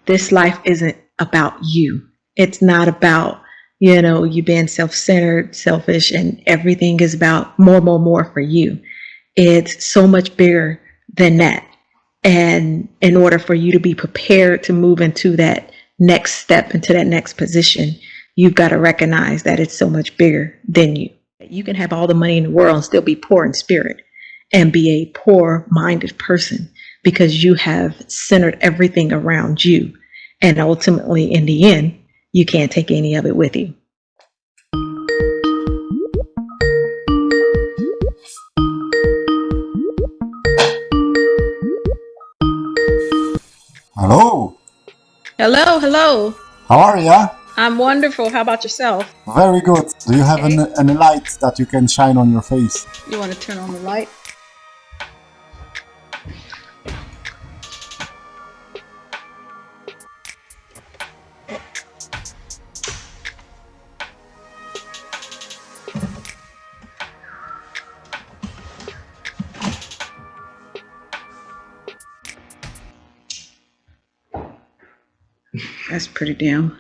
this life isn't about you. It's not about, you being self-centered, selfish, and everything is about more for you. It's so much bigger than that. And in order for you to be prepared to move into that next step, into that next position, you've got to recognize that it's so much bigger than you. You can have all the money in the world and still be poor in spirit and be a poor-minded person because you have centered everything around you. And ultimately, in the end, you can't take any of it with you. Hello. Hello. How are ya? I'm wonderful. How about yourself? Very good. Do you have any light that you can shine on your face? You want to turn on the light? That's pretty dim.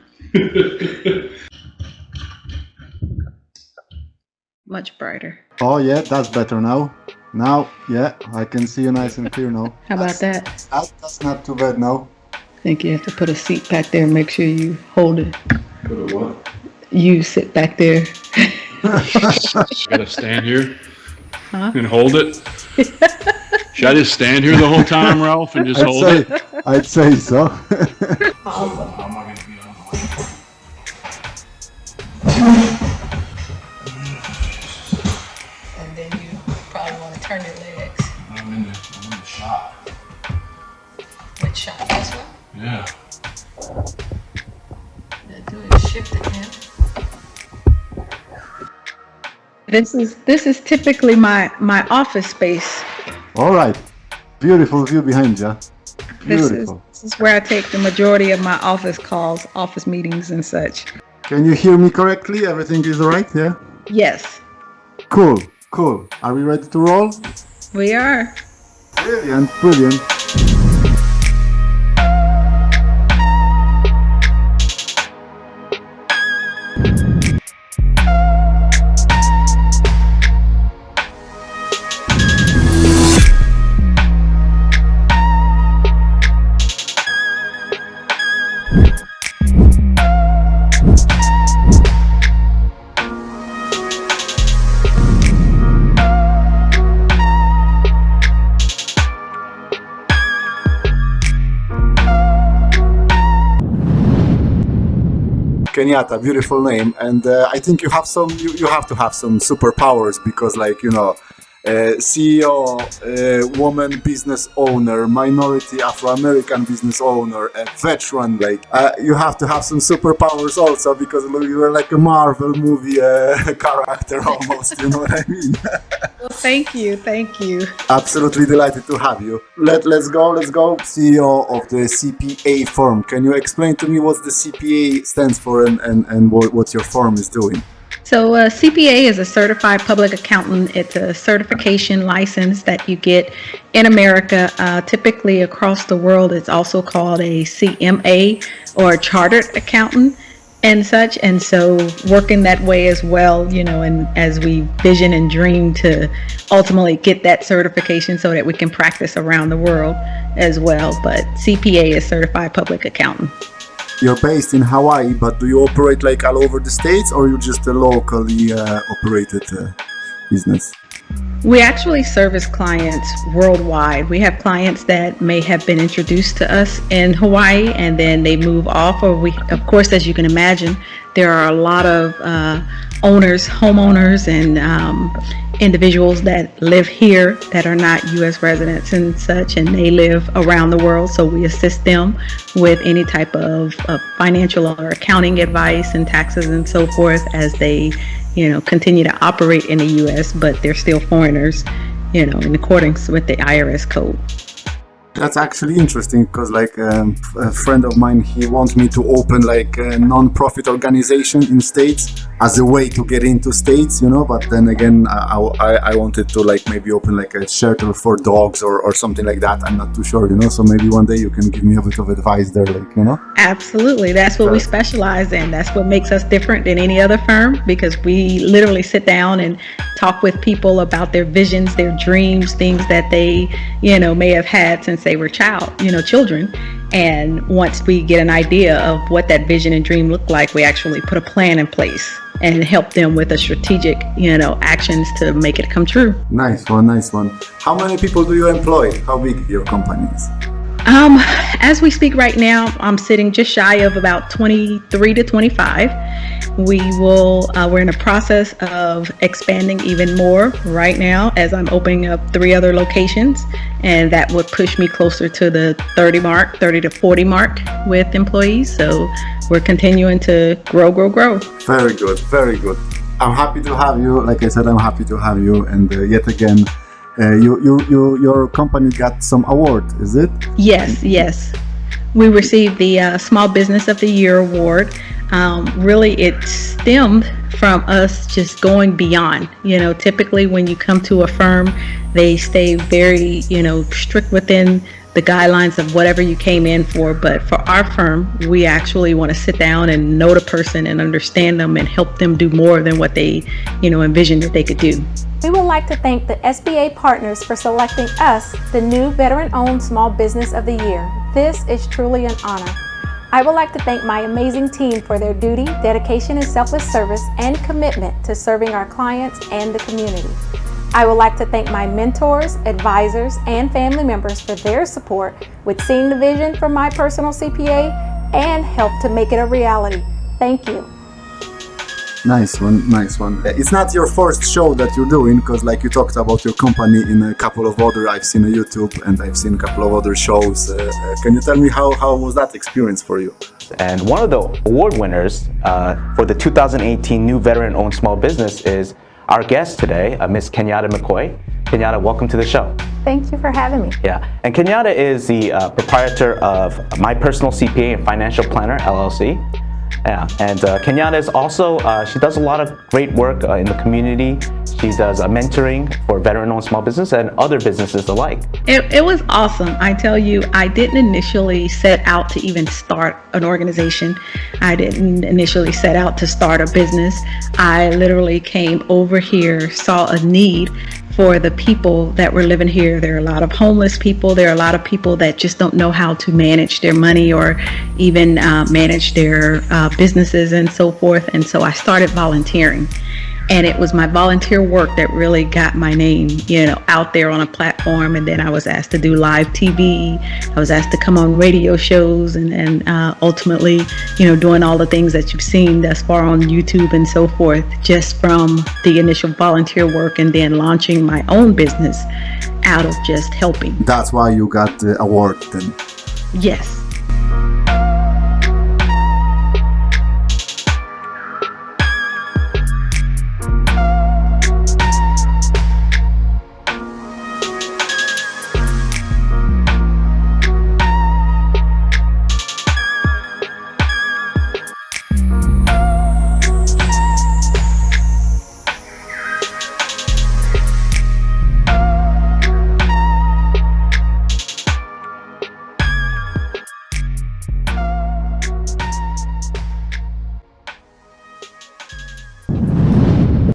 Much brighter. Oh yeah, that's better now. Now, yeah, I can see you nice and clear now. How about that? That's not too bad now. I think you have to put a seat back there and make sure you hold it. Put a what? You sit back there. Gotta stand here and hold it. Should I just stand here the whole time, Ralph, and just hold it? I'd say so. How am I gonna be on the way? And then you probably want to turn your legs. I'm in the shot. Which shot? This one? Yeah. Do it. Shift it, man. This is typically my office space. All right. Beautiful view behind you. Beautiful. This is where I take the majority of my office calls, office meetings and such. Can you hear me correctly? Everything is all right, yeah? Yes. Cool. Are we ready to roll? We are. Brilliant. Kenyata, beautiful name, and I think you have you have to have some superpowers because, CEO, woman business owner, minority Afro-American business owner, a veteran. You have to have some superpowers also because you are like a Marvel movie character almost. You know what I mean? Well, thank you. Absolutely delighted to have you. Let's go. CEO of the CPA firm. Can you explain to me what the CPA stands for and what your firm is doing? So CPA is a certified public accountant. It's a certification license that you get in America. Typically across the world, it's also called a CMA or a chartered accountant and such. And so working that way as well, and as we vision and dream to ultimately get that certification so that we can practice around the world as well. But CPA is certified public accountant. You're based in Hawaii, but do you operate all over the States, or you just a locally operated business? We actually service clients worldwide. We have clients that may have been introduced to us in Hawaii and then they move off, or of course, as you can imagine, there are a lot of homeowners and individuals that live here that are not U.S. residents and such, and they live around the world. So we assist them with any type of financial or accounting advice and taxes and so forth as they, continue to operate in the U.S., but they're still foreigners, in accordance with the IRS code. That's actually interesting because, like, a friend of mine, he wants me to open like a non-profit organization in States as a way to get into States, you know. But then again, I wanted to like maybe open like a shelter for dogs or something like that. I'm not too sure, you know. So maybe one day you can give me a bit of advice there, like, you know. Absolutely. That's what we specialize in. That's what makes us different than any other firm, because we literally sit down and talk with people about their visions, their dreams, things that they, may have had since they were children. And once we get an idea of what that vision and dream look like, we actually put a plan in place and help them with a strategic, actions to make it come true. Nice one. How many people do you employ? How big your company is? As we speak right now, I'm sitting just shy of about 23 to 25. We're in a process of expanding even more right now as I'm opening up 3 other locations, and that would push me closer to the 30 to 40 mark with employees. So we're continuing to grow. Very good. I'm happy to have you. Like I said, I'm happy to have you. And yet again, your company got some award, is it? Yes. We received the Small Business of the Year award. Really, it stemmed from us just going beyond. Typically when you come to a firm, they stay very, strict within the guidelines of whatever you came in for. But for our firm, we actually want to sit down and know the person and understand them and help them do more than what they, envisioned that they could do. We would like to thank the SBA partners for selecting us the new Veteran-Owned Small Business of the Year. This is truly an honor. I would like to thank my amazing team for their duty, dedication, and selfless service and commitment to serving our clients and the community. I would like to thank my mentors, advisors, and family members for their support with seeing the vision for my personal CPA and help to make it a reality. Thank you. Nice one. It's not your first show that you're doing, because like you talked about your company in a couple of other, I've seen a YouTube and I've seen a couple of other shows. Can you tell me how was that experience for you? And one of the award winners for the 2018 New Veteran-Owned Small Business is our guest today, Miss Kenyata McCoy. Kenyata, welcome to the show. Thank you for having me. Yeah, and Kenyata is the proprietor of My Personal CPA and Financial Planner, LLC. Yeah, and Kenyata is also, she does a lot of great work in the community. She does mentoring for veteran-owned small business and other businesses alike. It was awesome. I tell you, I didn't initially set out to even start an organization. I didn't initially set out to start a business. I literally came over here, saw a need for the people that were living here. There are a lot of homeless people. There are a lot of people that just don't know how to manage their money or even manage their businesses and so forth. And so I started volunteering. And it was my volunteer work that really got my name, out there on a platform. And then I was asked to do live TV. I was asked to come on radio shows and ultimately, doing all the things that you've seen thus far on YouTube and so forth, just from the initial volunteer work and then launching my own business out of just helping. That's why you got the award then? Yes.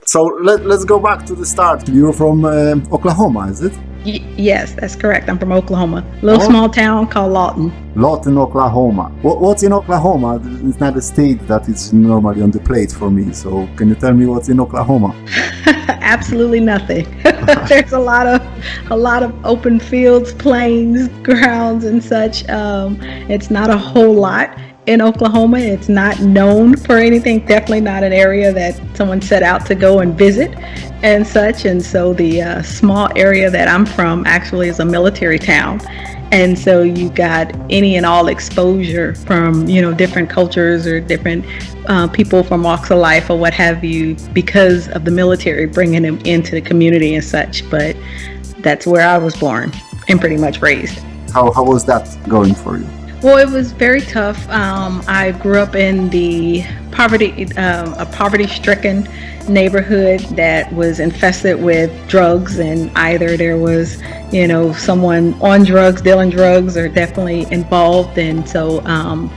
So let's go back to the start. You're from Oklahoma, is it? Yes, that's correct. I'm from Oklahoma. Small town called Lawton. Lawton, Oklahoma. What's in Oklahoma? It's not a state that is normally on the plate for me. So can you tell me what's in Oklahoma? Absolutely nothing. There's a lot of open fields, plains, grounds, and such. It's not a whole lot in Oklahoma. It's not known for anything. Definitely not an area that someone set out to go and visit and such. And so the small area that I'm from actually is a military town. And so you got any and all exposure from, different cultures or different people from walks of life or what have you, because of the military bringing them into the community and such. But that's where I was born and pretty much raised. How was that going for you? Well, it was very tough. I grew up in the a poverty-stricken neighborhood that was infested with drugs, and either there was, someone on drugs, dealing drugs, or definitely involved. And so,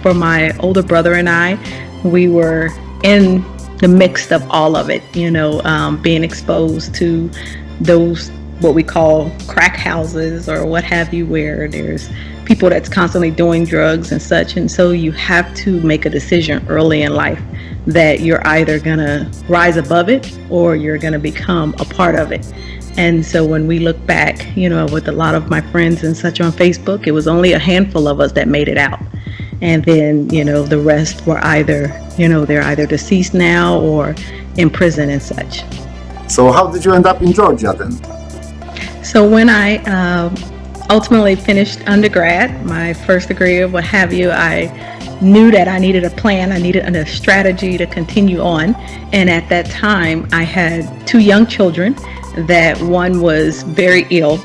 for my older brother and I, we were in the mix of all of it. Being exposed to those what we call crack houses or what have you, where there's people that's constantly doing drugs and such. And so you have to make a decision early in life that you're either gonna rise above it or you're gonna become a part of it. And so when we look back, with a lot of my friends and such on Facebook, it was only a handful of us that made it out. And then, the rest were either, they're either deceased now or in prison and such. So how did you end up in Georgia then? So when I ultimately finished undergrad, my first degree or what have you, I knew that I needed a plan, I needed a strategy to continue on. And at that time, I had 2 young children, that one was very ill,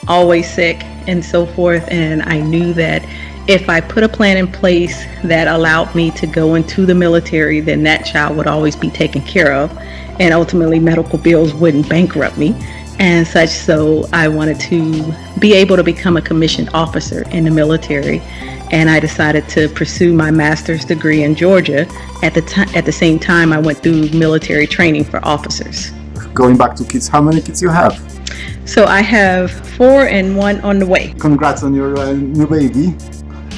always sick and so forth. And I knew that if I put a plan in place that allowed me to go into the military, then that child would always be taken care of, and ultimately medical bills wouldn't bankrupt me and such. So I wanted to be able to become a commissioned officer in the military, and I decided to pursue my master's degree in Georgia. At the same time, I went through military training for officers. Going back to kids, how many kids you have? So I have 4 and 1 on the way. Congrats on your new baby.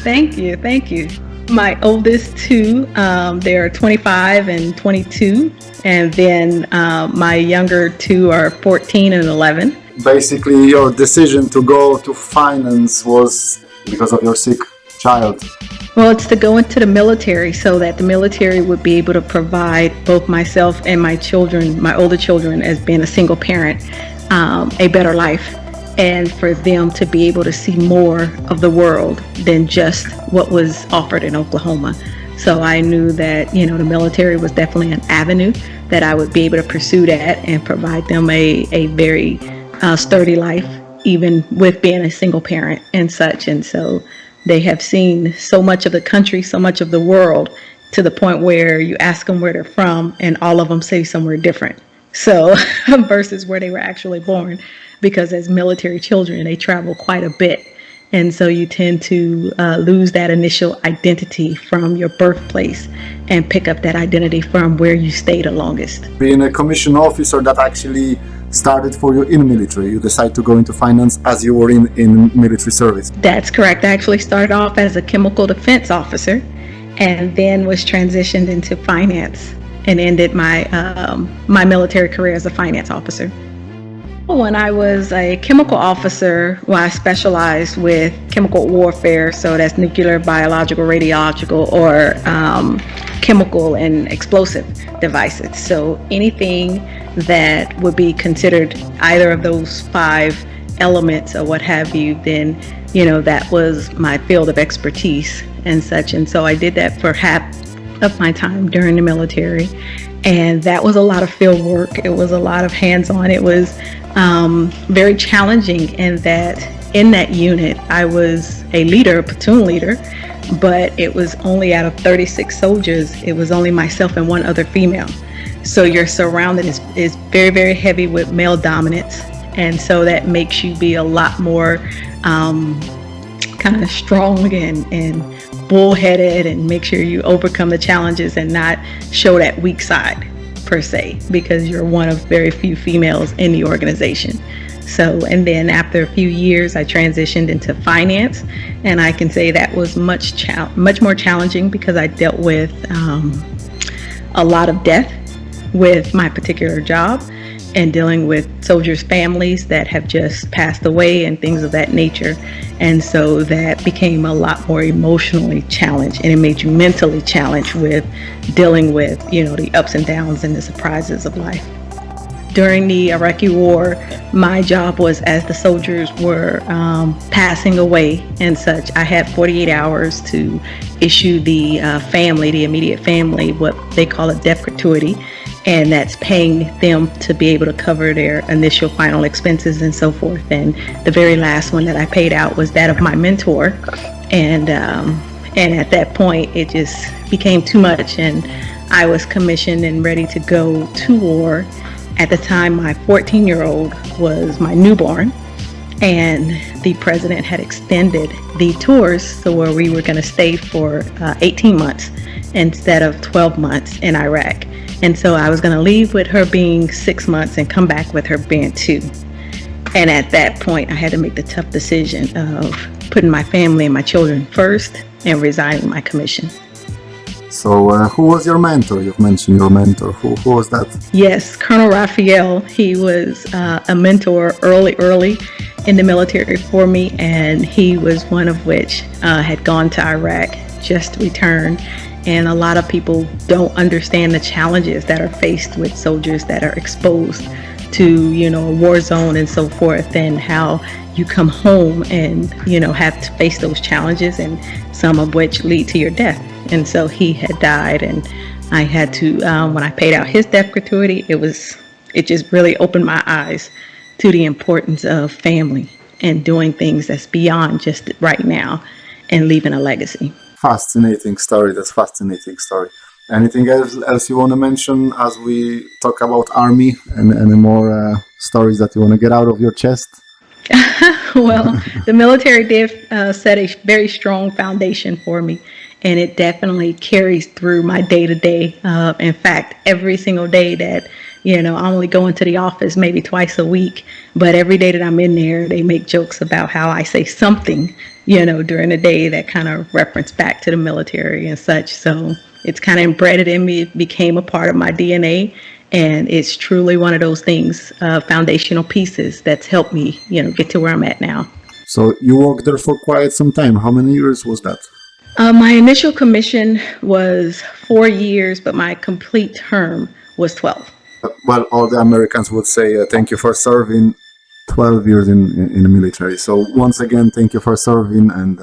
Thank you. My oldest 2, they're 25 and 22, and then my younger 2 are 14 and 11. Basically, your decision to go to finance was because of your sick child. Well, it's to go into the military so that the military would be able to provide both myself and my children, my older children, as being a single parent, a better life, and for them to be able to see more of the world than just what was offered in Oklahoma. So I knew that, the military was definitely an avenue that I would be able to pursue that and provide them a very sturdy life, even with being a single parent and such. And so they have seen so much of the country, so much of the world, to the point where you ask them where they're from and all of them say somewhere different. So versus where they were actually born, because as military children, they travel quite a bit. And so you tend to lose that initial identity from your birthplace and pick up that identity from where you stayed the longest. Being a commissioned officer, that actually started for you in military. You decided to go into finance as you were in military service. That's correct. I actually started off as a chemical defense officer and then was transitioned into finance and ended my my military career as a finance officer. When I was a chemical officer, I specialized with chemical warfare, so that's nuclear, biological, radiological, or chemical and explosive devices. So anything that would be considered either of those 5 elements or what have you, then that was my field of expertise and such. And so I did that for half of my time during the military, and that was a lot of field work. It was a lot of hands-on. It was very challenging in that unit I was a leader, a platoon leader, but it was only out of 36 soldiers, it was only myself and 1 other female. So you're surrounded is very, very heavy with male dominance, and so that makes you be a lot more kind of strong and bullheaded, and make sure you overcome the challenges and not show that weak side per se, because you're one of very few females in the organization. So, and then after a few years, I transitioned into finance, and I can say that was much more challenging because I dealt with a lot of death with my particular job, and dealing with soldiers' families that have just passed away and things of that nature. And so that became a lot more emotionally challenged, and it made you mentally challenged with dealing with, the ups and downs and the surprises of life. During the Iraqi war, my job was, as the soldiers were passing away and such, I had 48 hours to issue the immediate family, what they call a death gratuity. and that's paying them to be able to cover their initial final expenses and so forth. And the very last one that I paid out was that of my mentor, and at that point it just became too much, and I was commissioned and ready to go to war. At the time, my 14-year-old was my newborn, and the president had extended the tours so where we were going to stay for 18 months instead of 12 months in Iraq. And so I was going to leave with her being 6 months and come back with her being 2. And at that point, I had to make the tough decision of putting my family and my children first and resigning my commission. So who was your mentor? You've mentioned your mentor. Who was that? Yes, Colonel Raphael. He was a mentor early in the military for me, and he was one of which had gone to Iraq, just returned. And a lot of people don't understand the challenges that are faced with soldiers that are exposed to, a war zone and so forth, and how you come home and, have to face those challenges, and some of which lead to your death. And so he had died, and I had to, when I paid out his death gratuity, it just really opened my eyes to the importance of family and doing things that's beyond just right now and leaving a legacy. Fascinating story. That's fascinating story. Anything else you want to mention as we talk about Army and any more stories that you want to get out of your chest? Well, the military did set a very strong foundation for me, and it definitely carries through my day-to-day. In fact, every single day that, I only go into the office maybe twice a week, but every day that I'm in there, they make jokes about how I say something, during the day that kind of reference back to the military and such. So it's kind of embedded in me. It became a part of my DNA. And it's truly one of those things, foundational pieces that's helped me, get to where I'm at now. So you worked there for quite some time. How many years was that? My initial commission was 4 years, but my complete term was 12. Well, all the Americans would say thank you for serving. 12 years in the military. So once again, thank you for serving, and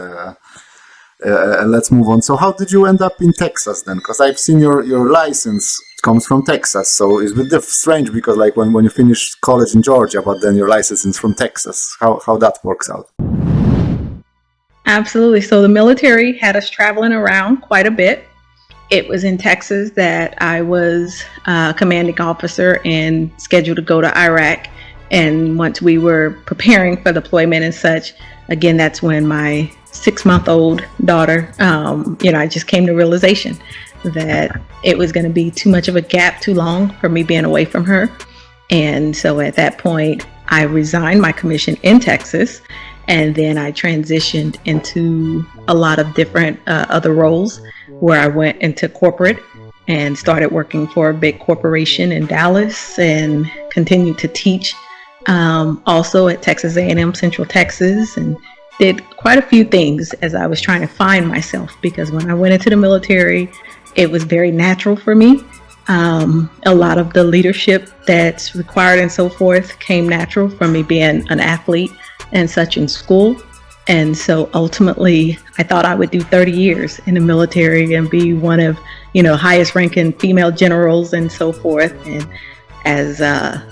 let's move on. So how did you end up in Texas then? Because I've seen your license comes from Texas, so it's a bit strange because like when you finish college in Georgia, but then your license is from Texas. How that works out? Absolutely. So the military had us traveling around quite a bit. It was in Texas that I was commanding officer and scheduled to go to Iraq. And once we were preparing for deployment and such, again, that's when my 6-month-old daughter, I just came to realization that it was going to be too much of a gap, too long for me being away from her. And so at that point, I resigned my commission in Texas, and then I transitioned into a lot of different other roles where I went into corporate and started working for a big corporation in Dallas and continued to teach also at Texas A&M Central Texas, and did quite a few things as I was trying to find myself, because when I went into the military, it was very natural for me. A lot of the leadership that's required and so forth came natural from me being an athlete and such in school. And so ultimately, I thought I would do 30 years in the military and be one of, highest ranking female generals and so forth. And as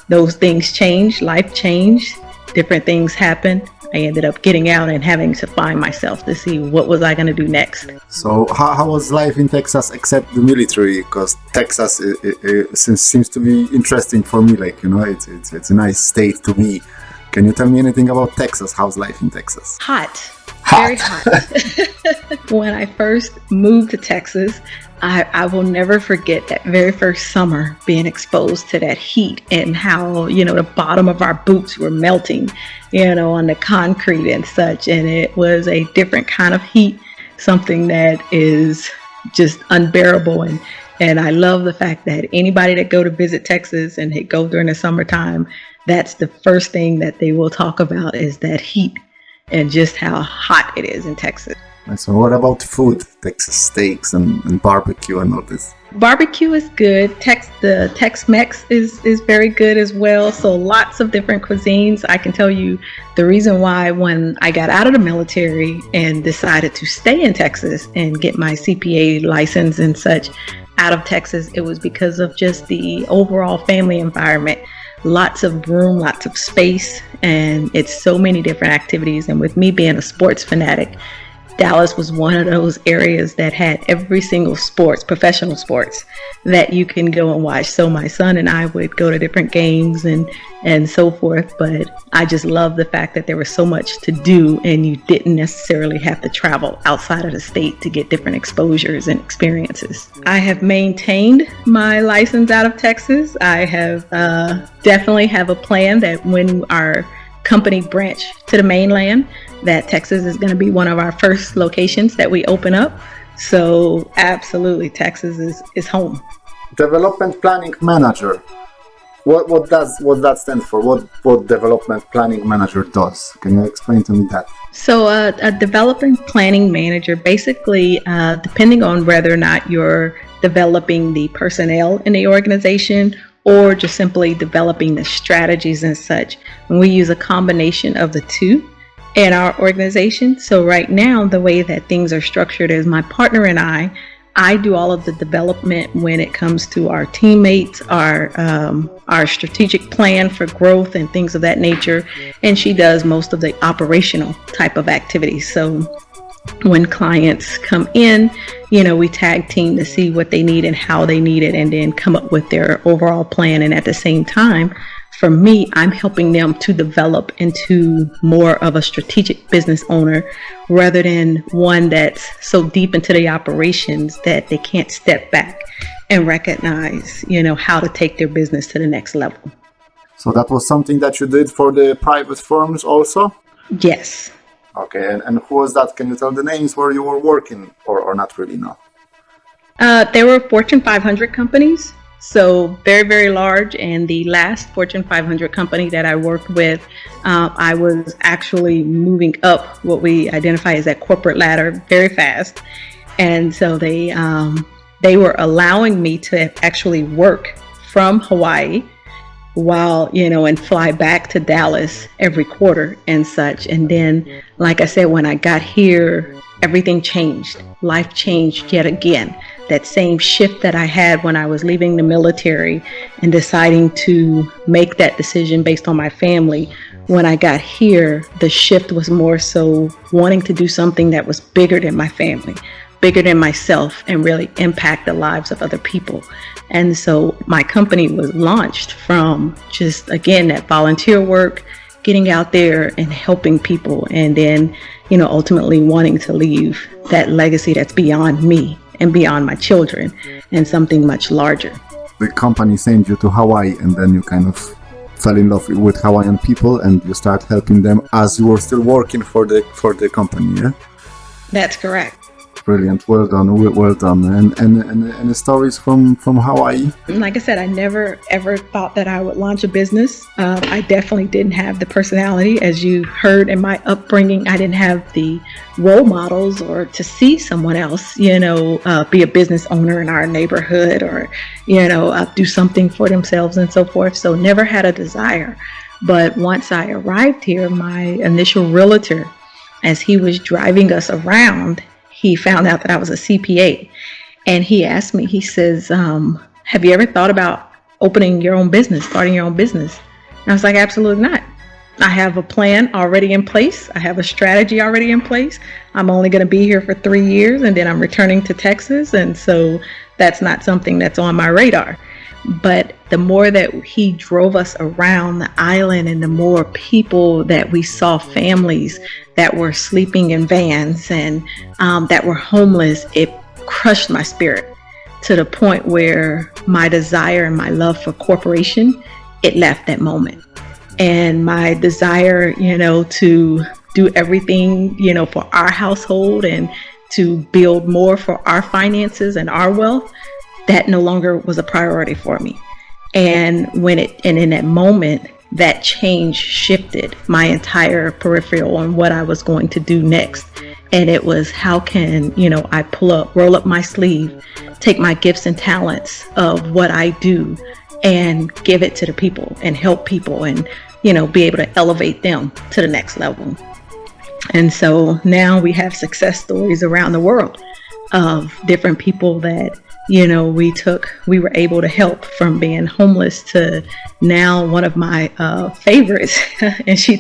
those things changed, life changed, different things happened, I ended up getting out and having to find myself to see what was I going to do next. So how was life in Texas except the military? Because Texas seems to be interesting for me. Like, it's a nice state to be. Can you tell me anything about Texas? How's life in Texas? Hot. Very hot. When I first moved to Texas, I will never forget that very first summer being exposed to that heat and how, the bottom of our boots were melting, on the concrete and such. And it was a different kind of heat, something that is just unbearable. And I love the fact that anybody that go to visit Texas and they go during the summertime, that's the first thing that they will talk about is that heat and just how hot it is in Texas. So what about food? Texas steaks and barbecue and all this? Barbecue is good. The Tex-Mex is very good as well. So lots of different cuisines. I can tell you the reason why when I got out of the military and decided to stay in Texas and get my CPA license and such, out of Texas, it was because of just the overall family environment. Lots of room, lots of space, and it's so many different activities. And with me being a sports fanatic, Dallas was one of those areas that had every single sports, professional sports, that you can go and watch. So my son and I would go to different games and so forth. But I just love the fact that there was so much to do and you didn't necessarily have to travel outside of the state to get different exposures and experiences. I have maintained my license out of Texas. I have definitely have a plan that when our company branch to the mainland, that Texas is going to be one of our first locations that we open up. So absolutely, Texas is home. Development planning manager. What does that stand for? What development planning manager does? Can you explain to me that? So a development planning manager, basically, depending on whether or not you're developing the personnel in the organization or just simply developing the strategies and such, and we use a combination of the two in our organization. So right now, the way that things are structured is my partner and I do all of the development when it comes to our teammates, our strategic plan for growth and things of that nature. And she does most of the operational type of activities. So when clients come in, we tag team to see what they need and how they need it, and then come up with their overall plan. And at the same time, for me, I'm helping them to develop into more of a strategic business owner rather than one that's so deep into the operations that they can't step back and recognize, how to take their business to the next level. So that was something that you did for the private firms also? Yes. Okay, and who was that? Can you tell the names where you were working, or not really, no? There were Fortune 500 companies. So very, very large. And the last Fortune 500 company that I worked with, I was actually moving up what we identify as that corporate ladder very fast. And so they were allowing me to actually work from Hawaii while, and fly back to Dallas every quarter and such. And then, like I said, when I got here, everything changed. Life changed yet again. That same shift that I had when I was leaving the military and deciding to make that decision based on my family. When I got here, the shift was more so wanting to do something that was bigger than my family, bigger than myself, and really impact the lives of other people. And so my company was launched from just, again, that volunteer work, getting out there and helping people, and then, ultimately wanting to leave that legacy that's beyond me and beyond my children and something much larger. The company sent you to Hawaii, and then you kind of fell in love with Hawaiian people, and you start helping them as you were still working for the company, yeah? That's correct. Brilliant. Well done. Well done. And stories from Hawaii? Like I said, I never ever thought that I would launch a business. I definitely didn't have the personality. As you heard in my upbringing, I didn't have the role models or to see someone else, be a business owner in our neighborhood or, do something for themselves and so forth. So never had a desire. But once I arrived here, my initial realtor, as he was driving us around, he found out that I was a CPA, and he asked me, he says, have you ever thought about opening your own business, starting your own business? And I was like, absolutely not. I have a plan already in place. I have a strategy already in place. I'm only going to be here for 3 years, and then I'm returning to Texas. And so that's not something that's on my radar. But the more that he drove us around the island and the more people that we saw, families that were sleeping in vans and that were homeless, it crushed my spirit to the point where my desire and my love for corporation, it left that moment. And my desire, to do everything, for our household and to build more for our finances and our wealth, that no longer was a priority for me. And in that moment, that change shifted my entire peripheral on what I was going to do next. And it was, how can, I roll up my sleeve, take my gifts and talents of what I do and give it to the people and help people and, be able to elevate them to the next level. And so now we have success stories around the world of different people that we were able to help from being homeless to now one of my favorites. And she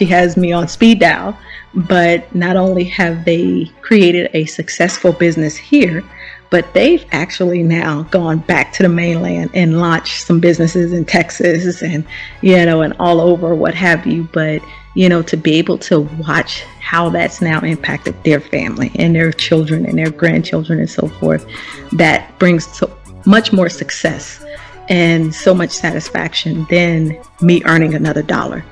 has me on speed dial. But not only have they created a successful business here, but they've actually now gone back to the mainland and launched some businesses in Texas and, and all over, what have you. But, to be able to watch how that's now impacted their family and their children and their grandchildren and so forth, that brings so much more success and so much satisfaction than me earning another dollar.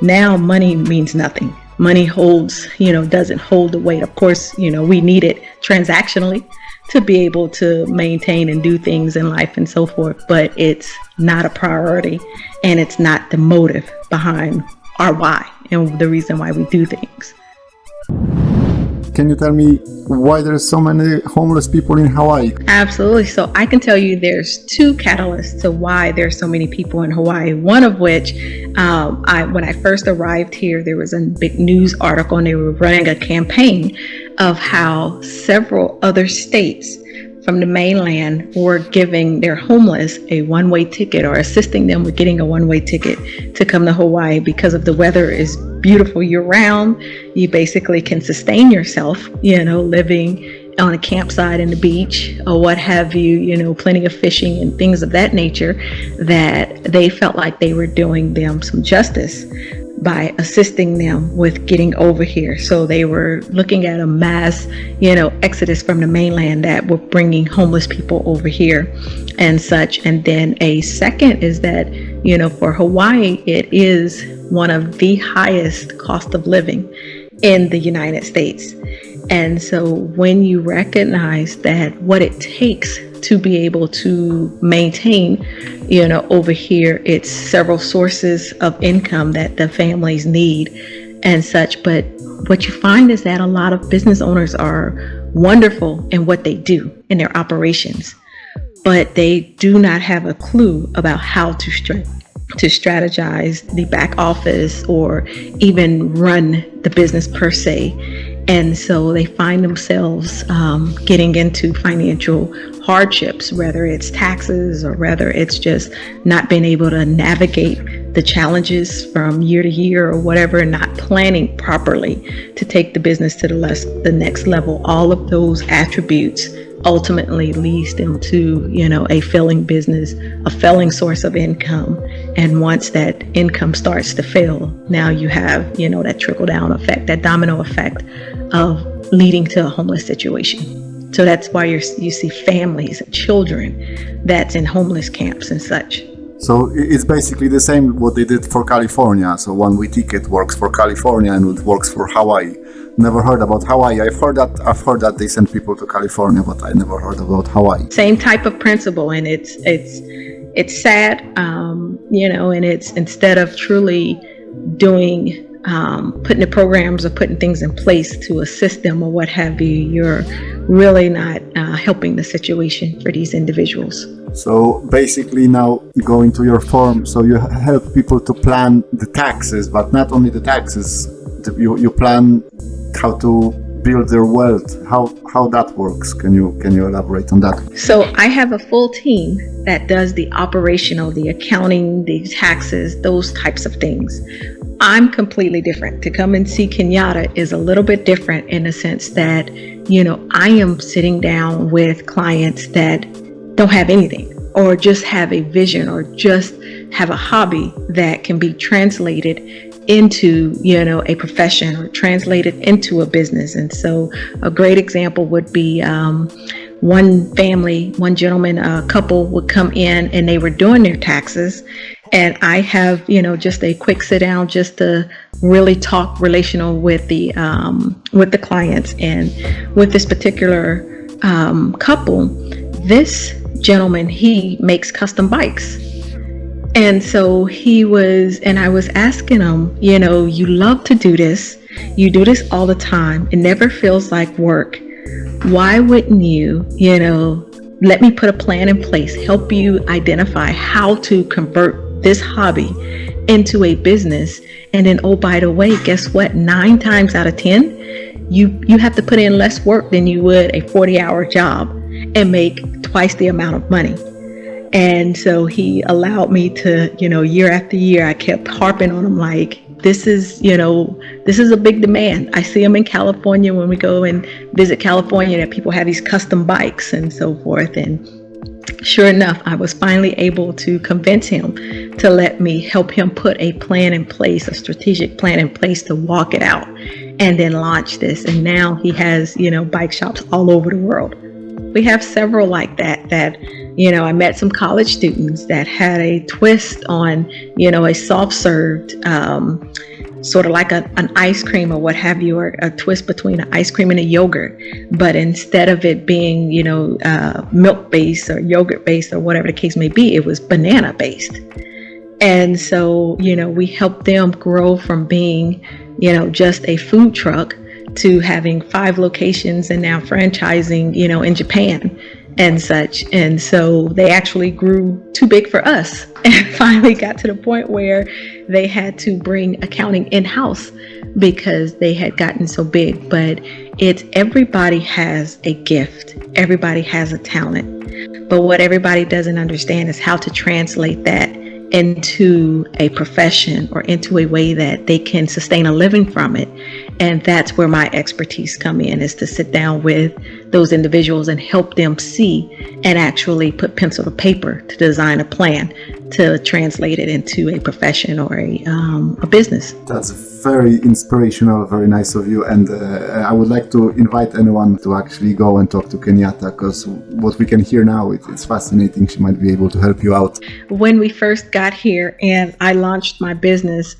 Now money means nothing. Money doesn't hold the weight. Of course, we need it transactionally to be able to maintain and do things in life and so forth, but it's not a priority, and it's not the motive behind our why and the reason why we do things. Can you tell me why there's so many homeless people in Hawaii? Absolutely. So I can tell you there's two catalysts to why there's so many people in Hawaii. One of which, when I first arrived here, there was a big news article and they were running a campaign of how several other states from the mainland were giving their homeless a one-way ticket or assisting them with getting a one-way ticket to come to Hawaii because of the weather is beautiful year-round. You basically can sustain yourself, living on a campsite in the beach or what have you, plenty of fishing and things of that nature, that they felt like they were doing them some justice by assisting them with getting over here. So they were looking at a mass, exodus from the mainland that were bringing homeless people over here and such. And then a second is that, for Hawaii, it is one of the highest cost of living in the United States. And so when you recognize that what it takes to be able to maintain, over here, it's several sources of income that the families need and such. But what you find is that a lot of business owners are wonderful in what they do in their operations, but they do not have a clue about how to strategize the back office or even run the business per se. And so they find themselves getting into financial hardships, whether it's taxes or whether it's just not being able to navigate the challenges from year to year or whatever, not planning properly to take the business to the next level. All of those attributes ultimately leads them to, a failing business, a failing source of income. And once that income starts to fail, now you have, that trickle down effect, that domino effect of leading to a homeless situation. So that's why you see families, children that's in homeless camps and such. So it's basically the same what they did for California. So one-way ticket works for California and it works for Hawaii. Never heard about Hawaii. I've heard that they send people to California, but I never heard about Hawaii. Same type of principle, and it's sad, and it's instead of truly doing putting the programs or putting things in place to assist them or what have you, you're really not helping the situation for these individuals. So basically now going to your firm, so you help people to plan the taxes, but not only the taxes, you plan how to build their wealth. How that works? Can you elaborate on that? So I have a full team that does the operational, the accounting, the taxes, those types of things. I'm completely different. To come and see Kenyata is a little bit different in the sense that, I am sitting down with clients that don't have anything or just have a vision or just have a hobby that can be translated into, a profession or translated into a business. And so a great example would be one gentleman, a couple would come in and they were doing their taxes. And I have, just a quick sit down just to really talk relational with the clients. And with this particular couple, this gentleman, he makes custom bikes. And so I was asking him, you love to do this. You do this all the time. It never feels like work. Why wouldn't you, let me put a plan in place, help you identify how to convert this hobby into a business. And then, oh, by the way, guess what? 9 times out of 10, you have to put in less work than you would a 40-hour job. and make twice the amount of money. And so he allowed me to, year after year, I kept harping on him like, this is a big demand. I see them in California when we go and visit California, that people have these custom bikes and so forth. And sure enough, I was finally able to convince him to let me help him put a plan in place, a strategic plan in place to walk it out and then launch this. And now he has, bike shops all over the world. We have several like that, I met some college students that had a twist on, a soft served, sort of like an ice cream or what have you, or a twist between an ice cream and a yogurt. But instead of it being, milk based or yogurt based or whatever the case may be, it was banana based. And so, we helped them grow from being, just a food truck to having 5 locations and now franchising, in Japan and such. And so they actually grew too big for us and finally got to the point where they had to bring accounting in-house because they had gotten so big. But it's everybody has a gift. Everybody has a talent. But what everybody doesn't understand is how to translate that into a profession or into a way that they can sustain a living from it. And that's where my expertise come in, is to sit down with those individuals and help them see and actually put pencil to paper to design a plan to translate it into a profession or a business. That's very inspirational, very nice of you. And I would like to invite anyone to actually go and talk to Kenyata, because what we can hear now, it's fascinating. She might be able to help you out. When we first got here and I launched my business,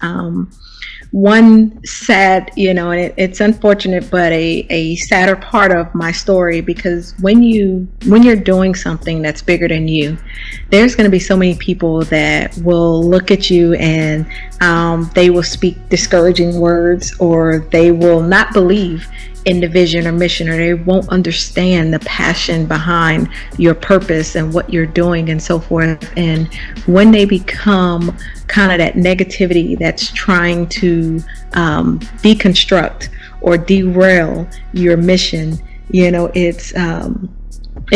one sad, and it's unfortunate, but a sadder part of my story, because when you're doing something that's bigger than you, there's going to be so many people that will look at you and they will speak discouraging words, or they will not believe in the vision or mission, or they won't understand the passion behind your purpose and what you're doing and so forth. And when they become kind of that negativity that's trying to deconstruct or derail your mission, it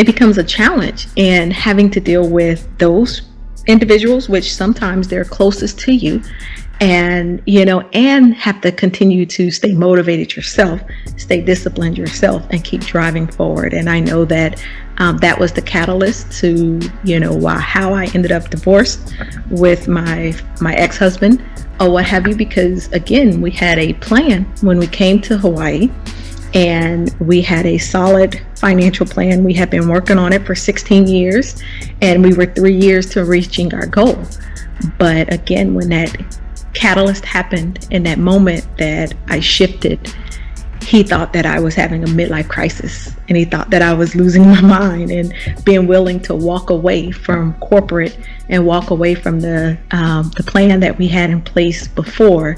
becomes a challenge. And having to deal with those individuals, which sometimes they're closest to you, and have to continue to stay motivated yourself, stay disciplined yourself, and keep driving forward. And I know that that was the catalyst to how I ended up divorced with my ex-husband or what have you, because again, we had a plan when we came to Hawaii, and we had a solid financial plan. We had been working on it for 16 years, and we were 3 years to reaching our goal. But again, when that catalyst happened, in that moment that I shifted, he thought that I was having a midlife crisis, and he thought that I was losing my mind, and being willing to walk away from corporate and walk away from the plan that we had in place before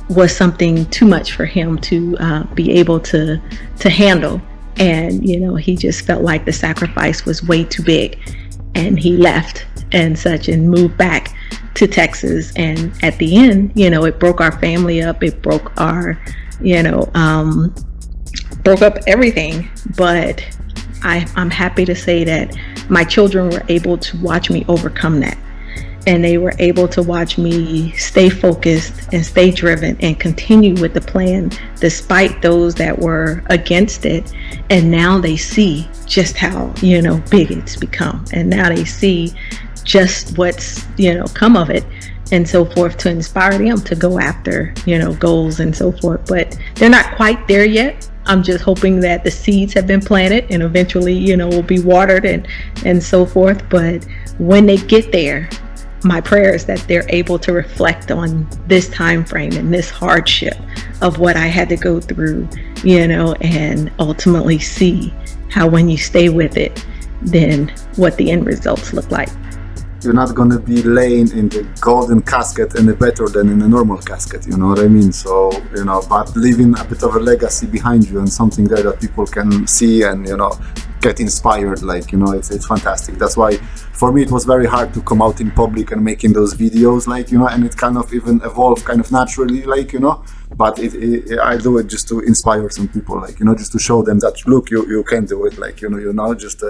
was something too much for him to be able to handle. And he just felt like the sacrifice was way too big, and he left and such and moved back to Texas. And at the end, it broke our family up. It broke our, broke up everything. But I'm happy to say that my children were able to watch me overcome that. And they were able to watch me stay focused and stay driven and continue with the plan despite those that were against it. And now they see just how, big it's become. And now they see just what's, come of it and so forth, to inspire them to go after, goals and so forth. But they're not quite there yet. I'm just hoping that the seeds have been planted and eventually, will be watered and so forth. But when they get there, my prayer is that they're able to reflect on this time frame and this hardship of what I had to go through, and ultimately see how when you stay with it, then what the end results look like. You're not going to be laying in the golden casket any better than in a normal casket, you know what I mean? So, but leaving a bit of a legacy behind you and something there that people can see and, get inspired, it's fantastic. That's why for me it was very hard to come out in public and making those videos, and it kind of even evolved kind of naturally, but I do it just to inspire some people, like, just to show them that, look, you can do it, like, just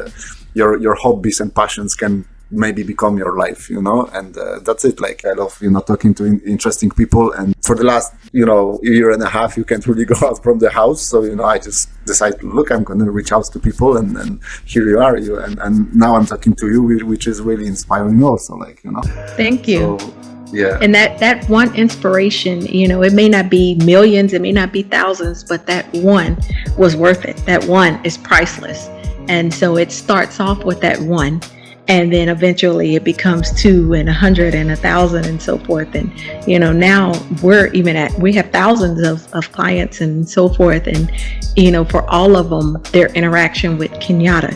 your hobbies and passions can maybe become your life, and that's it. Like, I love, talking to interesting people. And for the last, year and a half, you can't really go out from the house. So, I just decided, look, I'm going to reach out to people, and here you are, and now I'm talking to you, which is really inspiring also, like, Thank you. So, yeah. And that one inspiration, it may not be millions, it may not be thousands, but that one was worth it. That one is priceless. And so it starts off with that one. And then eventually it becomes 2 and 100 and 1,000 and so forth. And, now we have thousands of clients and so forth. And, for all of them, their interaction with Kenyata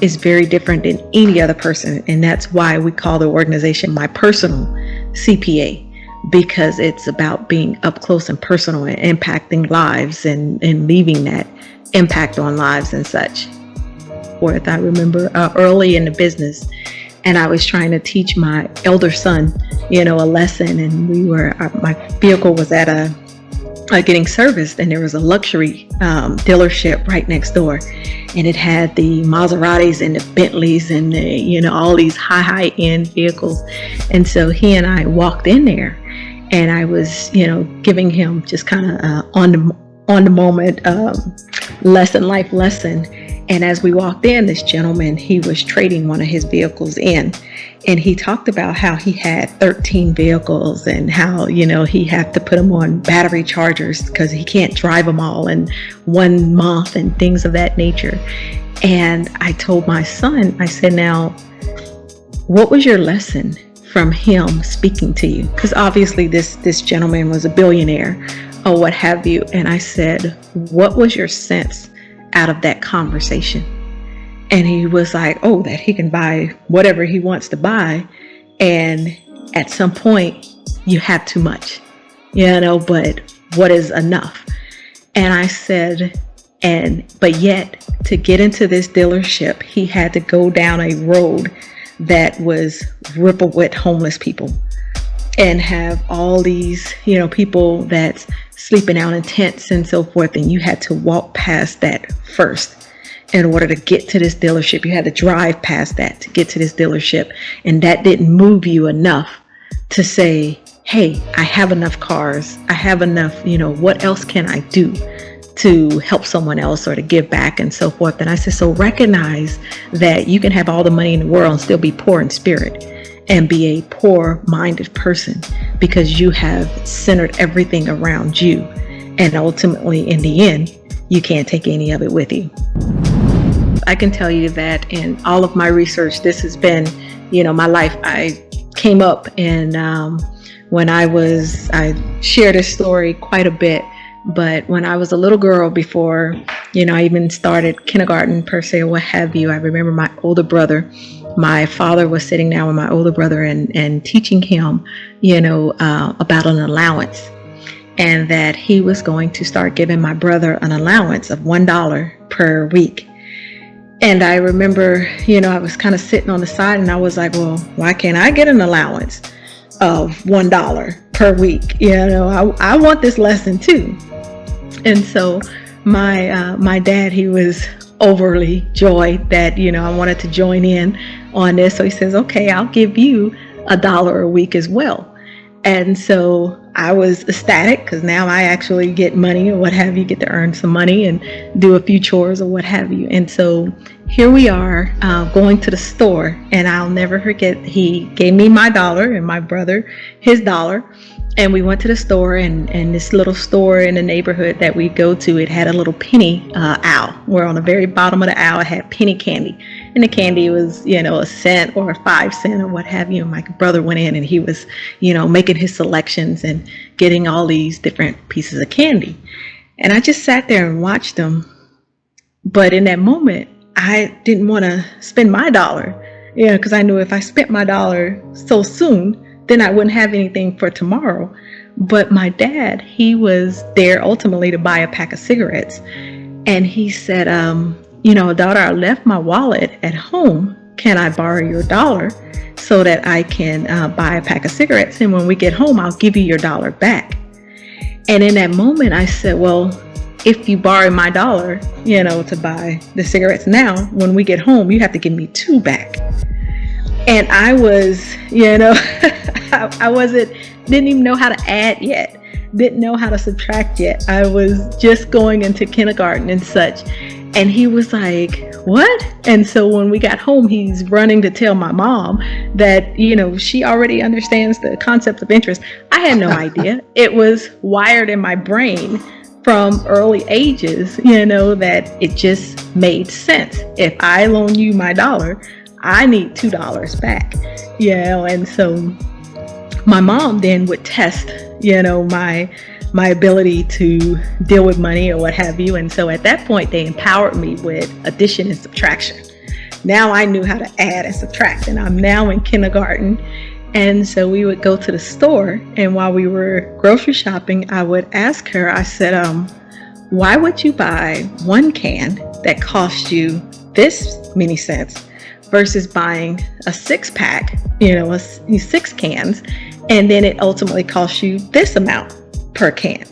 is very different than any other person. And that's why we call the organization My Personal CPA, because it's about being up close and personal and impacting lives and leaving that impact on lives and such. I remember early in the business, and I was trying to teach my elder son, a lesson, and my vehicle was at getting serviced, and there was a luxury dealership right next door, and it had the Maseratis and the Bentleys and the, all these high end vehicles. And so he and I walked in there, and I was, giving him just kind of on the moment life lesson. And as we walked in, this gentleman, he was trading one of his vehicles in, and he talked about how he had 13 vehicles and how, he had to put them on battery chargers because he can't drive them all in 1 month and things of that nature. And I told my son, I said, now, what was your lesson from him speaking to you? Because obviously this gentleman was a billionaire or what have you. And I said, what was your sense out of that conversation? And he was like, that he can buy whatever he wants to buy, and at some point you have too much, but what is enough? And I said, but yet to get into this dealership, he had to go down a road that was riddled with homeless people and have all these, people that's sleeping out in tents and so forth. And you had to walk past that first in order to get to this dealership. You had to drive past that to get to this dealership. And that didn't move you enough to say, hey, I have enough cars. I have enough, what else can I do to help someone else or to give back and so forth. And I said, so recognize that you can have all the money in the world and still be poor in spirit and be a poor-minded person, because you have centered everything around you. And ultimately, in the end, you can't take any of it with you. I can tell you that in all of my research, this has been, my life. I came up and when I share this story quite a bit, but when I was a little girl, before, I even started kindergarten per se or what have you, I remember my older brother, my father was sitting down with my older brother and teaching him, about an allowance, and that he was going to start giving my brother an allowance of $1 per week. And I remember, I was kind of sitting on the side and I was like, well, why can't I get an allowance of $1 per week? I want this lesson too. And so my dad, he was overly joyed that, I wanted to join in on this. So he says, okay, I'll give you $1 a week as well. And so I was ecstatic, because now I actually get money or what have you, get to earn some money and do a few chores or what have you. And so here we are going to the store, and I'll never forget, he gave me my $1 and my brother his $1. And we went to the store, and this little store in the neighborhood that we go to, it had a little penny aisle, where on the very bottom of the aisle it had penny candy. And the candy was, a cent or 5 cents or what have you. And my brother went in and he was, making his selections and getting all these different pieces of candy. And I just sat there and watched him. But in that moment, I didn't want to spend my $1, because I knew if I spent my $1 so soon, then I wouldn't have anything for tomorrow. But my dad, he was there ultimately to buy a pack of cigarettes. And he said, daughter, I left my wallet at home. Can I borrow your $1 so that I can buy a pack of cigarettes? And when we get home, I'll give you your $1 back. And in that moment, I said, well, if you borrow my $1, to buy the cigarettes now, when we get home, you have to give me 2 back. And I was, didn't even know how to add yet, didn't know how to subtract yet. I was just going into kindergarten and such. And he was like, what? And so when we got home, he's running to tell my mom that, she already understands the concept of interest. I had no idea. It was wired in my brain from early ages, that it just made sense. If I loan you my $1, I need $2 back, and so my mom then would test, my ability to deal with money or what have you. And so at that point, they empowered me with addition and subtraction. Now I knew how to add and subtract, and I'm now in kindergarten. And so we would go to the store, and while we were grocery shopping, I would ask her, I said, why would you buy 1 can that cost you this many cents versus buying a 6-pack, 6 cans, and then it ultimately costs you this amount per can?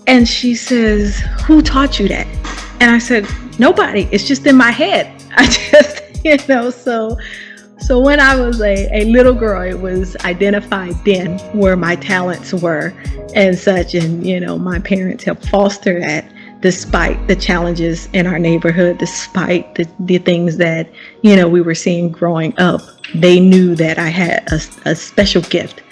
And she says, who taught you that? And I said, nobody. It's just in my head. I just, so when I was a little girl, it was identified then where my talents were and such. And, my parents helped foster that despite the challenges in our neighborhood, despite the things that, we were seeing growing up. They knew that I had a special gift.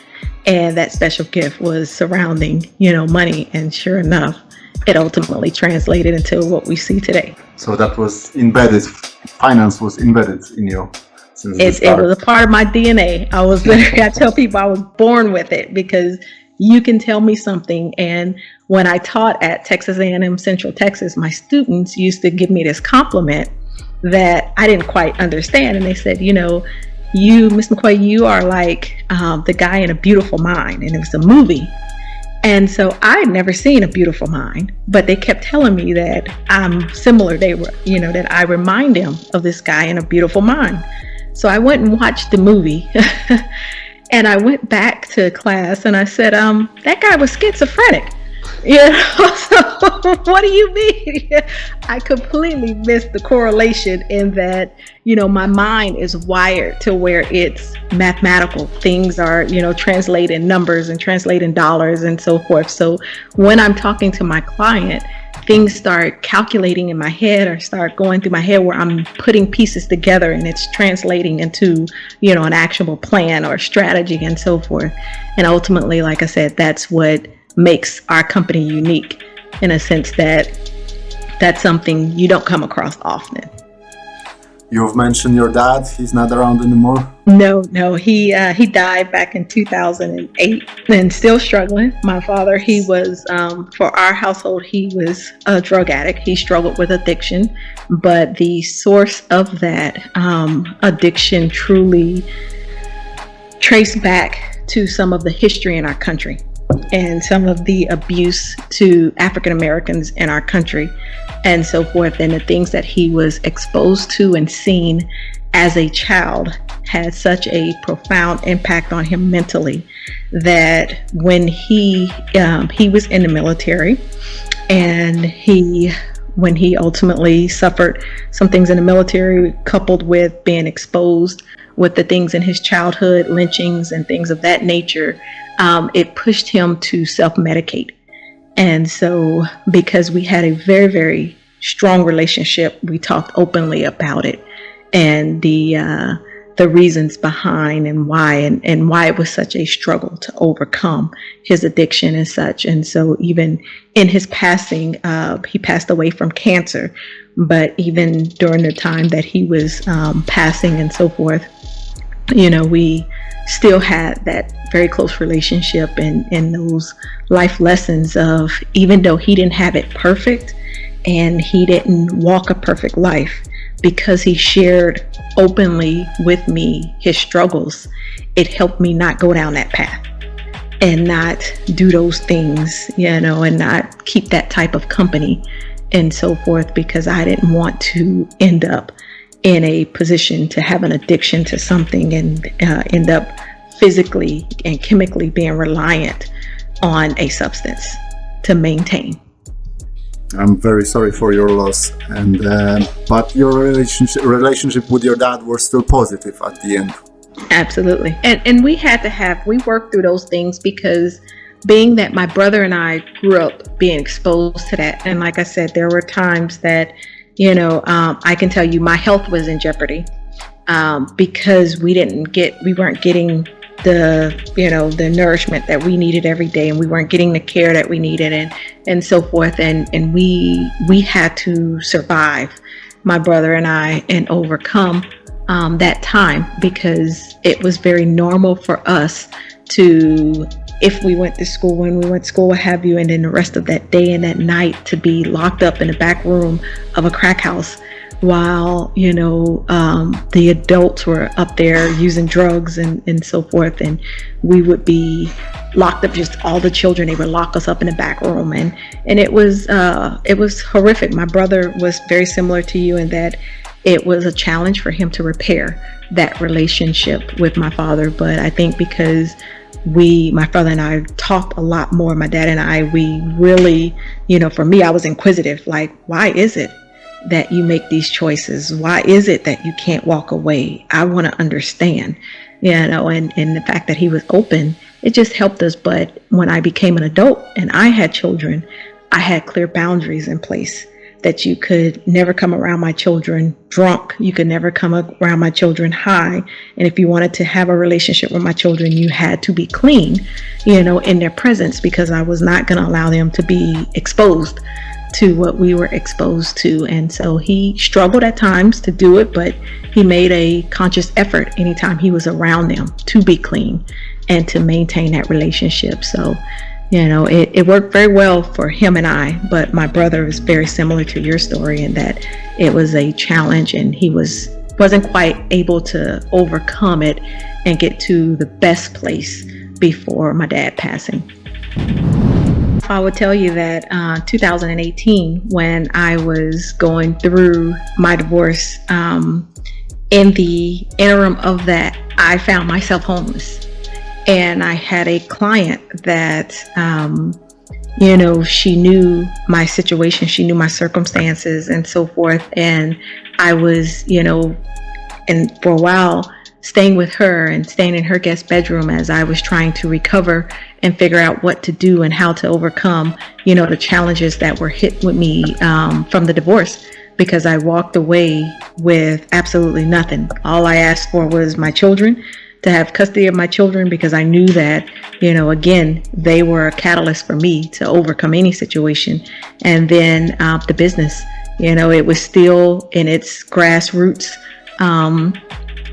And that special gift was surrounding, money. And sure enough, it ultimately translated into what we see today. So that was embedded. Finance was embedded in you since the It start. was a part of my DNA. I tell people I was born with it, because you can tell me something. And when I taught at Texas A&M Central Texas, my students used to give me this compliment that I didn't quite understand. And they said, you, Miss McCoy, you are like the guy in A Beautiful Mind. And it was a movie. And so I had never seen A Beautiful Mind, but they kept telling me that I'm similar. They were, that I remind them of this guy in A Beautiful Mind. So I went and watched the movie and I went back to class and I said, that guy was schizophrenic. So what do you mean? I completely missed the correlation in that, my mind is wired to where it's mathematical. Things are, translated in numbers and translated in dollars and so forth. So when I'm talking to my client, things start calculating in my head or start going through my head where I'm putting pieces together and it's translating into, an actionable plan or strategy and so forth. And ultimately, like I said, that's what makes our company unique, in a sense that that's something you don't come across often. You've mentioned your dad. He's not around anymore. No, he died back in 2008 and still struggling. My father, he was, for our household, he was a drug addict. He struggled with addiction, but the source of that addiction truly traced back to some of the history in our country and some of the abuse to African Americans in our country and so forth. And the things that he was exposed to and seen as a child had such a profound impact on him mentally that when he was in the military, and when he ultimately suffered some things in the military, coupled with being exposed with the things in his childhood, lynchings and things of that nature, it pushed him to self-medicate. And so because we had a very, very strong relationship, we talked openly about it and the reasons behind and why it was such a struggle to overcome his addiction and such. And so even in his passing, he passed away from cancer, but even during the time that he was passing and so forth, we still had that very close relationship and those life lessons of, even though he didn't have it perfect and he didn't walk a perfect life, because he shared openly with me his struggles, it helped me not go down that path and not do those things, and not keep that type of company and so forth, because I didn't want to end up in a position to have an addiction to something and end up physically and chemically being reliant on a substance. to maintain. I'm very sorry for your loss, and but your relationship with your dad was still positive at the end. Absolutely. And we worked through those things, because being that my brother and I grew up being exposed to that. And like I said, there were times that, I can tell you my health was in jeopardy, because we weren't getting the nourishment that we needed every day, and we weren't getting the care that we needed, and so forth. And we had to survive, my brother and I, and overcome that time, because it was very normal for us to, if we went to school, when we went to school, what have you, and then the rest of that day and that night to be locked up in the back room of a crack house while, the adults were up there using drugs and so forth. And we would be locked up, just all the children, they would lock us up in the back room. And it was horrific. My brother was very similar to you in that it was a challenge for him to repair that relationship with my father. But I think because my father and I talked a lot more, my dad and I, we really, for me, I was inquisitive, like, why is it that you make these choices? Why is it that you can't walk away? I want to understand, and the fact that he was open, it just helped us. But when I became an adult and I had children, I had clear boundaries in place, that you could never come around my children drunk. You could never come around my children high. And if you wanted to have a relationship with my children, you had to be clean, in their presence, because I was not going to allow them to be exposed to what we were exposed to. And so he struggled at times to do it, but he made a conscious effort anytime he was around them to be clean and to maintain that relationship. So it worked very well for him and I, but my brother is very similar to your story in that it was a challenge, and he wasn't quite able to overcome it and get to the best place before my dad passing. I would tell you that 2018, when I was going through my divorce, in the interim of that, I found myself homeless. And I had a client that, she knew my situation, she knew my circumstances and so forth. And I was, and for a while, staying with her and staying in her guest bedroom as I was trying to recover and figure out what to do and how to overcome, the challenges that were hit with me from the divorce, because I walked away with absolutely nothing. All I asked for was my children, to have custody of my children, because I knew that, again, they were a catalyst for me to overcome any situation. And then the business, it was still in its grassroots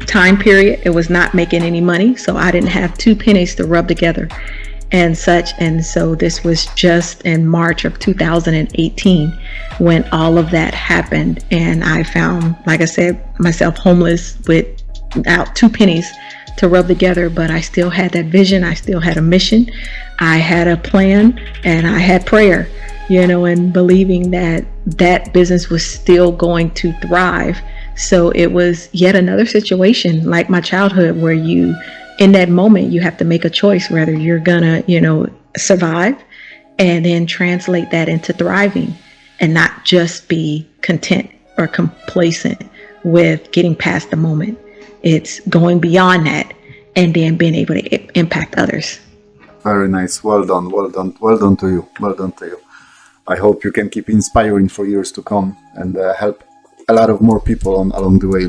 time period. It was not making any money, so I didn't have 2 pennies to rub together and such. And so this was just in March of 2018 when all of that happened, and I found, like I said, myself homeless without 2 pennies to rub together. But I still had that vision, I still had a mission, I had a plan, and I had prayer, and believing that that business was still going to thrive. So it was yet another situation like my childhood, where in that moment, you have to make a choice whether you're gonna, survive and then translate that into thriving, and not just be content or complacent with getting past the moment. It's going beyond that and then being able to impact others. Very nice. Well done. Well done. Well done to you. Well done to you. I hope you can keep inspiring for years to come and help a lot of more people along the way,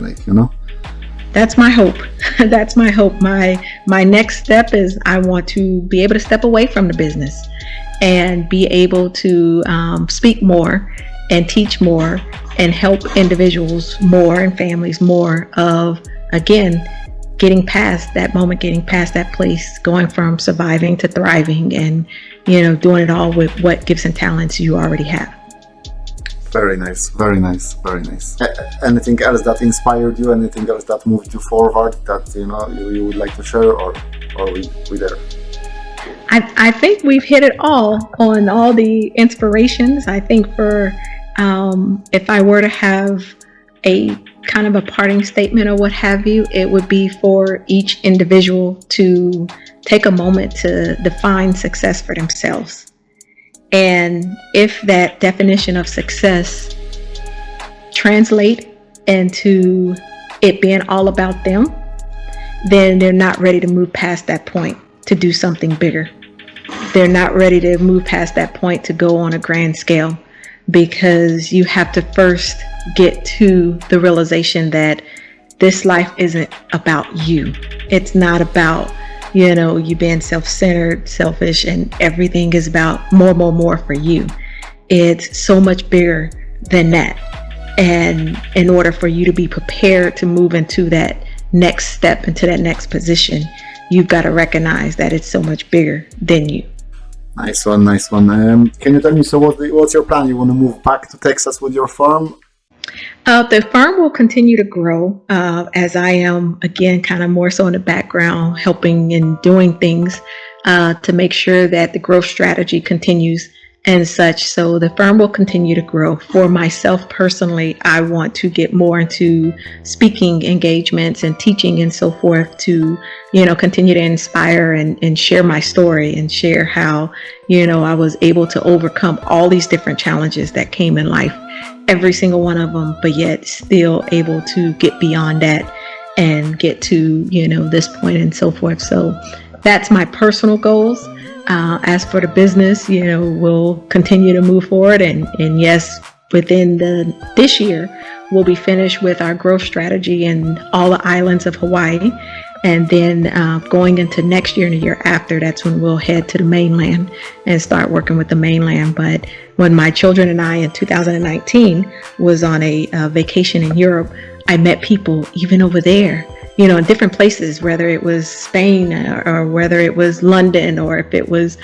That's my hope. That's my hope. My next step is I want to be able to step away from the business and be able to speak more and teach more and help individuals more and families more of, again, getting past that moment, getting past that place, going from surviving to thriving, and, doing it all with what gifts and talents you already have. Very nice, very nice, very nice. Anything else that inspired you? Anything else that moved you forward that you would like to share, or we there? I think we've hit it all on all the inspirations. I think for if I were to have a kind of a parting statement or what have you, it would be for each individual to take a moment to define success for themselves And if that definition of success translate into it being all about them, then they're not ready to move past that point to do something bigger. They're not ready to move past that point to go on a grand scale, because you have to first get to the realization that this life isn't about you. It's not about, you being self-centered, selfish, and everything is about more for you. It's so much bigger than that. And in order for you to be prepared to move into that next step, into that next position, you've got to recognize that it's so much bigger than you. Nice one. Can you tell me, so what's your plan? You want to move back to Texas with your farm? The farm will continue to grow as I am, again, kind of more so in the background, helping and doing things to make sure that the growth strategy continues and such. So the firm will continue to grow. For myself personally, I want to get more into speaking engagements and teaching and so forth to, continue to inspire and share my story and share how, I was able to overcome all these different challenges that came in life, every single one of them, but yet still able to get beyond that and get to, this point and so forth. So that's my personal goals. As for the business, we'll continue to move forward. And yes, within this year, we'll be finished with our growth strategy in all the islands of Hawaii. And then going into next year and the year after, that's when we'll head to the mainland and start working with the mainland. But when my children and I in 2019 was on a vacation in Europe, I met people even over there, in different places, whether it was Spain or whether it was London or if it was,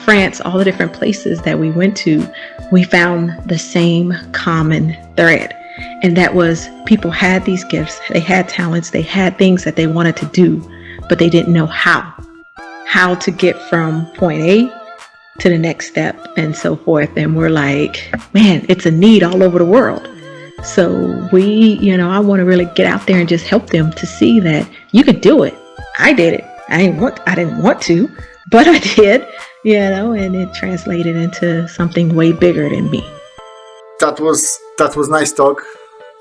France, all the different places that we went to, we found the same common thread. And that was people had these gifts, they had talents, they had things that they wanted to do, but they didn't know how to get from point A to the next step and so forth. And we're like, man, it's a need all over the world. So I want to really get out there and just help them to see that you could do it. I did it. I didn't want to, but I did, and it translated into something way bigger than me. That was nice talk.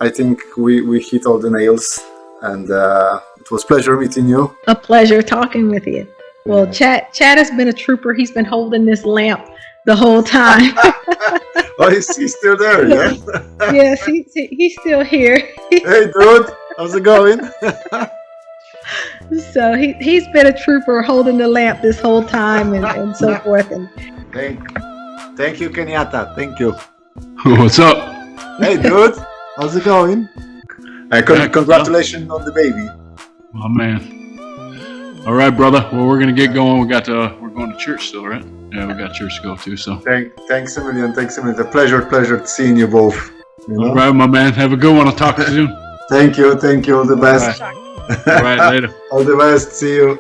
I think we hit all the nails, and it was a pleasure meeting you. A pleasure talking with you. Well, Chad has been a trooper. He's been holding this lamp the whole time. Oh, he's still there, yeah? Yes, he's still here. Hey, dude, how's it going? So he's been a trooper holding the lamp this whole time and so forth. And Thank you, Kenyata. Thank you. What's up? Hey, dude, how's it going? Congratulations on the baby. Oh, man. All right, brother. Well, we're going to get going. We're going to church still, right? Yeah, we got church to go to, so. Thanks a million. A pleasure seeing you both. All right, my man. Have a good one. I'll talk to you soon. Thank you. All the best. All right, later. All the best. See you.